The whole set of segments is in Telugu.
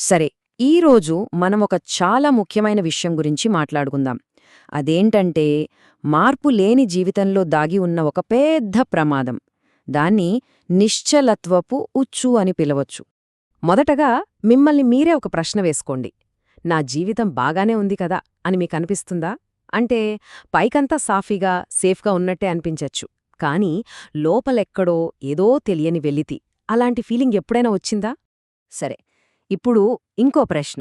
సరే, ఈరోజు మనం ఒక చాలా ముఖ్యమైన విషయం గురించి మాట్లాడుకుందాం. అదేంటంటే, మార్పు లేని జీవితంలో దాగి ఉన్న ఒక పెద్ద ప్రమాదం. దాన్ని నిశ్చలత్వపు ఉచ్చు అని పిలవచ్చు. మొదటగా మిమ్మల్ని మీరే ఒక ప్రశ్న వేసుకోండి. నా జీవితం బాగానే ఉంది కదా అని మీకనిపిస్తుందా? అంటే పైకంతా సాఫీగా, సేఫ్గా ఉన్నట్టే అనిపించచ్చు. కానీ లోపలెక్కడో ఏదో తెలియని వెలితి, అలాంటి ఫీలింగ్ ఎప్పుడైనా వచ్చిందా? సరే, ఇప్పుడు ఇంకో ప్రశ్న.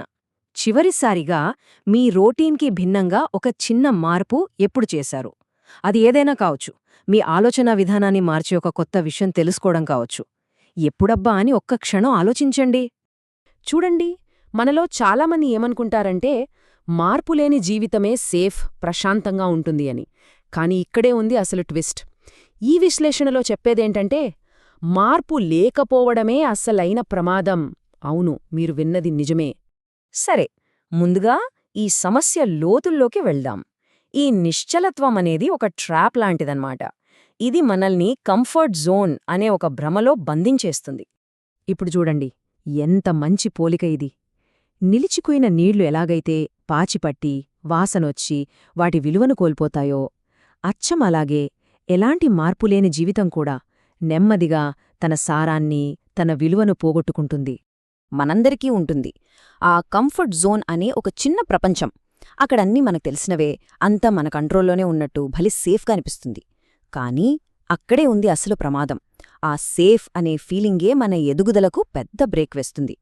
చివరిసారిగా మీ రొటీన్కి భిన్నంగా ఒక చిన్న మార్పు ఎప్పుడు చేశారు? అది ఏదైనా కావచ్చు. మీ ఆలోచనా విధానాన్ని మార్చి ఒక కొత్త విషయం తెలుసుకోవడం కావచ్చు. ఎప్పుడబ్బా అని ఒక్క క్షణం ఆలోచించండి. చూడండి, మనలో చాలామంది ఏమనుకుంటారంటే మార్పులేని జీవితమే సేఫ్, ప్రశాంతంగా ఉంటుంది అని. కాని ఇక్కడే ఉంది అసలు ట్విస్ట్. ఈ విశ్లేషణలో చెప్పేదేంటంటే మార్పు లేకపోవడమే అసలైన ప్రమాదం. అవును, మీరు విన్నది నిజమే. సరే, ముందుగా ఈ సమస్య లోతుల్లోకి వెళ్దాం. ఈ నిశ్చలత్వం అనేది ఒక ట్రాప్ లాంటిదన్నమాట. ఇది మనల్ని కంఫర్ట్ జోన్ అనే ఒక భ్రమలో బంధించేస్తుంది. ఇప్పుడు చూడండి, ఎంత మంచి పోలిక ఇది. నిలిచిపోయిన నీళ్లు ఎలాగైతే పాచిపట్టి, వాసనొచ్చి వాటి విలువను కోల్పోతాయో, అచ్చం అలాగే ఎలాంటి మార్పులేని జీవితం కూడా నెమ్మదిగా తన సారాన్ని, తన విలువను పోగొట్టుకుంటుంది. మనందరికీ ఉంటుంది ఆ కంఫర్ట్ జోన్ అనే ఒక చిన్న ప్రపంచం. అక్కడన్నీ మనకు తెలిసినవే, అంతా మన కంట్రోల్లోనే ఉన్నట్టు భలే సేఫ్గా అనిపిస్తుంది. కానీ అక్కడే ఉంది అసలు ప్రమాదం. ఆ సేఫ్ అనే ఫీలింగే మన ఎదుగుదలకు పెద్ద బ్రేక్ వేస్తుంది.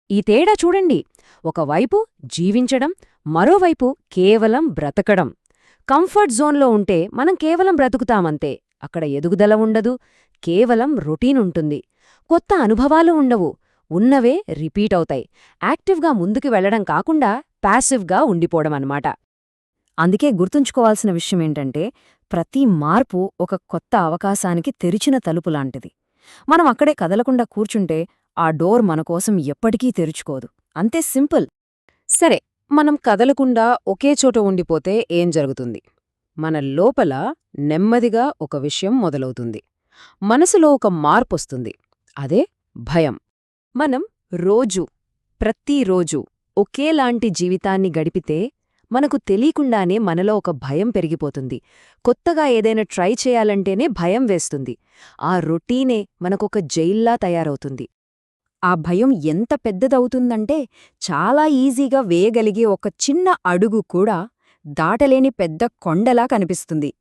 ఈ తేడా చూడండి. ఒకవైపు జీవించడం, మరోవైపు కేవలం బ్రతకడం. కంఫర్ట్ జోన్లో ఉంటే మనం కేవలం బ్రతుకుతామంతే. అక్కడ ఎదుగుదల ఉండదు, కేవలం రొటీనుంటుంది. కొత్త అనుభవాలు ఉండవు, ఉన్నవే రిపీట్ అవుతాయి. యాక్టివ్గా ముందుకు వెళ్లడం కాకుండా ప్యాసివ్గా ఉండిపోవడమన్నమాట. అందుకే గుర్తుంచుకోవాల్సిన విషయమేంటంటే, ప్రతి మార్పు ఒక కొత్త అవకాశానికి తెరిచిన తలుపులాంటిది. మనం అక్కడే కదలకుండా కూర్చుంటే ఆ డోర్ మనకోసం ఎప్పటికీ తెరుచుకోదు. అంతే సింపుల్. సరే, మనం కదలకుండా ఒకే చోట ఉండిపోతే ఏం జరుగుతుంది? మన లోపల నెమ్మదిగా ఒక విషయం మొదలవుతుంది. మనసులో ఒక మార్పొస్తుంది. అదే భయం. మనం ప్రతిరోజూ ఒకేలాంటి జీవితాన్ని గడిపితే మనకు తెలియకుండానే మనలో ఒక భయం పెరిగిపోతుంది. కొత్తగా ఏదైనా ట్రై చేయాలంటేనే భయం వేస్తుంది. ఆ రొటీనే మనకొక జైల్లా తయారవుతుంది. ఆ భయం ఎంత పెద్దదవుతుందంటే చాలా ఈజీగా వేయగలిగే ఒక చిన్న అడుగు కూడా దాటలేని పెద్ద కొండలా కనిపిస్తుంది.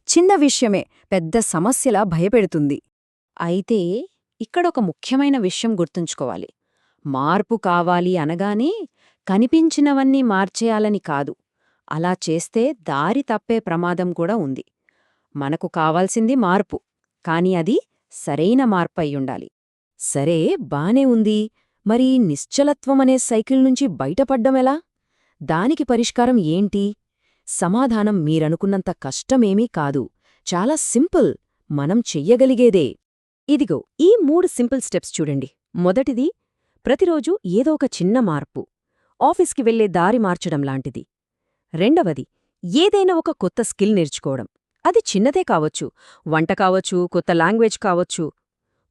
చిన్న విషయమే పెద్ద సమస్యలా భయపెడుతుంది. అయితే ఇక్కడొక ముఖ్యమైన విషయం గుర్తుంచుకోవాలి. మార్పు కావాలి అనగానే కనిపించినవన్నీ మార్చేయాలని కాదు. అలా చేస్తే దారి తప్పే ప్రమాదం కూడా ఉంది. మనకు కావాల్సింది మార్పు, కాని అది సరైన మార్పయ్యుండాలి. సరే, బానే ఉంది. మరి నిశ్చలత్వమనే సైకిల్ నుంచి బయటపడ్డమెలా? దానికి పరిష్కారం ఏంటి? సమాధానం మీరనుకున్నంత కష్టమేమీ కాదు. చాలా సింపుల్, మనం చెయ్యగలిగేదే. ఇదిగో ఈ 3 సింపుల్ స్టెప్స్ చూడండి. మొదటిది, ప్రతిరోజూ ఏదో ఒక చిన్న మార్పు. ఆఫీస్కి వెళ్లే దారి మార్చడం లాంటిది. రెండవది, ఏదైనా ఒక కొత్త స్కిల్ నేర్చుకోవడం. అది చిన్నదే కావచ్చు, వంట కావచ్చు, కొత్త లాంగ్వేజ్ కావచ్చు.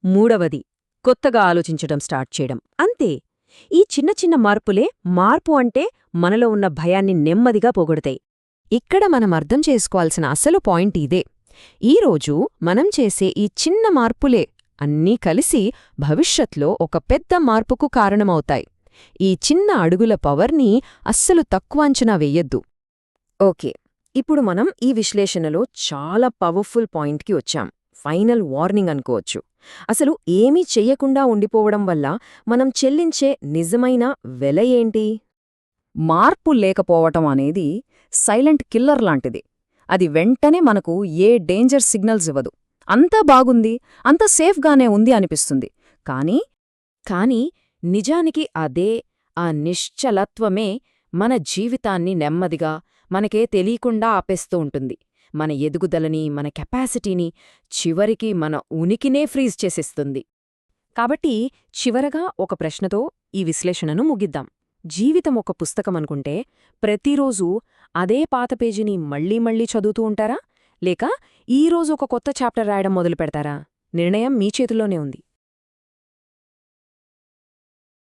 మూడవది, కొత్తగా ఆలోచించడం స్టార్ట్ చేయడం. అంతే. ఈ చిన్న చిన్న మార్పులే మార్పు అంటే మనలో ఉన్న భయాన్ని నెమ్మదిగా పోగొడతాయి. ఇక్కడ మనం అర్థం చేసుకోవాల్సిన అసలు పాయింట్ ఇదే. ఈరోజు మనం చేసే ఈ చిన్న మార్పులే అన్నీ కలిసి భవిష్యత్లో ఒక పెద్ద మార్పుకు కారణమవుతాయి. ఈ చిన్న అడుగుల పవర్ని అస్సలు తక్కువ అంచనా వెయ్యొద్దు. ఓకే, ఇప్పుడు మనం ఈ విశ్లేషణలో చాలా పవర్ఫుల్ పాయింట్కి వచ్చాం. ఫైనల్ వార్నింగ్ అనుకోవచ్చు. అసలు ఏమీ చెయ్యకుండా ఉండిపోవడం వల్ల మనం చెల్లించే నిజమైన వెల ఏంటి? మార్పు లేకపోవటం అనేది సైలెంట్ కిల్లర్ లాంటిది. అది వెంటనే మనకు ఏ డేంజర్ సిగ్నల్స్ ఇవ్వదు. అంతా బాగుంది, అంత సేఫ్గానే ఉంది అనిపిస్తుంది. కానీ నిజానికి ఆ నిశ్చలత్వమే మన జీవితాన్ని నెమ్మదిగా, మనకే తెలియకుండా ఆపేస్తూ ఉంటుంది. మన ఎదుగుదలని, మన కెపాసిటీని, చివరికి మన ఉనికినే ఫ్రీజ్ చేసేస్తుంది. కాబట్టి చివరగా ఒక ప్రశ్నతో ఈ విశ్లేషణను ముగిద్దాం. జీవితం ఒక పుస్తకమనుకుంటే ప్రతిరోజూ అదే పాత పేజీని మళ్లీ మళ్లీ చదువుతూ ఉంటారా? లేక ఈరోజు ఒక కొత్త చాప్టర్ రాయడం మొదలు పెడతారా? నిర్ణయం మీ చేతుల్లోనే ఉంది.